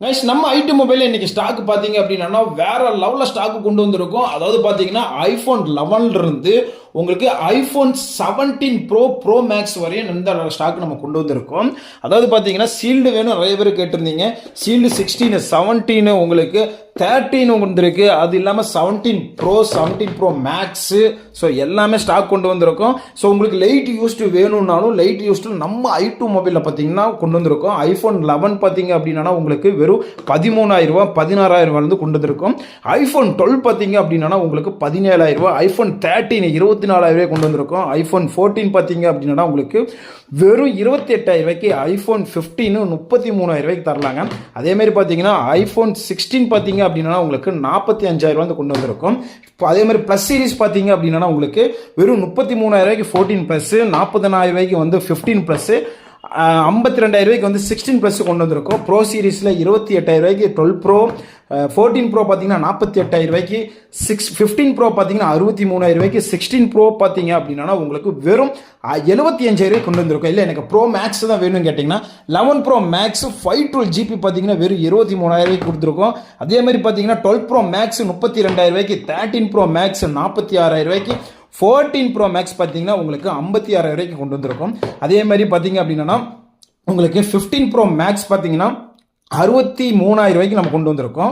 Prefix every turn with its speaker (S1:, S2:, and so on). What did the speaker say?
S1: Guys நம்ம ID mobile இன்னைக்கு stock பார்த்தீங்க அப்படின்னா வேற லெவலில் ஸ்டாக் கொண்டு வந்திருக்கோம். அதாவது பார்த்தீங்கன்னா ஐஃபோன் 11 இருந்து உங்களுக்கு ஐஃபோன் 17 ப்ரோ மேக்ஸ் வரையும் இந்த ஸ்டாக் நம்ம கொண்டு வந்திருக்கோம். அதாவது பார்த்தீங்கன்னா சீல்டு வேணும் நிறைய பேர் கேட்டிருந்தீங்க. சீல்டு 16 17 உங்களுக்கு 13 வந்துருக்கு. அது இல்லாமல் 17 ப்ரோ மேக்ஸு ஸோ எல்லாமே ஸ்டாக் கொண்டு வந்திருக்கோம். ஸோ உங்களுக்கு லைட் யூஸ்டு வேணும்னாலும் லைட் யூஸ்டு நம்ம i2 மொபைலில் பார்த்தீங்கன்னா கொண்டு வந்திருக்கோம். ஐஃபோன் 11 பார்த்தீங்க அப்படின்னா உங்களுக்கு வெறும் 13,000 ரூபா 16,000 வந்து கொண்டு வந்திருக்கோம். ஐஃபோன் 12 பார்த்தீங்க அப்படின்னா உங்களுக்கு 17,000 ரூபா. ஐஃபோன் 13 24,000 கொண்டு வந்திருக்கோம். ஐஃபோன் 14 பார்த்தீங்க அப்படின்னா உங்களுக்கு வெறும் 28,000 ரூபாய்க்கு. ஐஃபோன் 15 33,000 ரூபாய்க்கு தரலாங்க. அதேமாதிரி பார்த்தீங்கன்னா ஐஃபோன் 16 பார்த்தீங்க அப்படின்னா உங்களுக்கு 45,000 வந்து கொண்டு வந்திருக்கும். இப்போ அதே மாதிரி ப்ளஸ் சீரிஸ் பார்த்தீங்க அப்படின்னா உங்களுக்கு வெறும் 33,000 ரூபாய்க்கு 14 ப்ளஸ், 40,000 ரூபாய்க்கு வந்து 15 ப்ளஸ், 52,000 ரூபாய்க்கு வந்து 16 ப்ளஸ் கொண்டு வந்திருக்கும். ப்ரோ சீரிஸில் 28,000 ரூபாய்க்கு 12 ப்ரோ, 14 ப்ரோ பார்த்தீங்கன்னா 48,000 ரூபாய்க்கு, 15 ப்ரோ பார்த்தீங்கன்னா 63,000 ரூபாய்க்கு, 16 ப்ரோ பார்த்தீங்க அப்படின்னா உங்களுக்கு வெறும் 75,000 ரூபாய்க்கு கொண்டு வந்திருக்கும். இல்லை எனக்கு ப்ரோ மேக்ஸ் தான் வேணும்னு கேட்டிங்கன்னா 11 ப்ரோ மேக்ஸ் 512 GB பார்த்தீங்கன்னா வெறும் 23,000 ரூபாய்க்கு கொடுத்துருக்கோம். அதே மாதிரி பார்த்தீங்கன்னா 12 ப்ரோ மேக்ஸ் 32,000 ரூபாய்க்கு, 13 ப்ரோ மேக்ஸ் 46,000 ரூபாய்க்கு, 14 ப்ரோ மேக்ஸ் பார்த்தீங்கன்னா உங்களுக்கு 56,000 ரூபாய்க்கு கொண்டு வந்திருக்கும். அதே மாதிரி பார்த்தீங்க அப்படின்னா உங்களுக்கு 15 ப்ரோ மேக்ஸ் பார்த்தீங்கன்னா 63,000 ரூபாய்க்கு நம்ம கொண்டு வந்திருக்கோம்.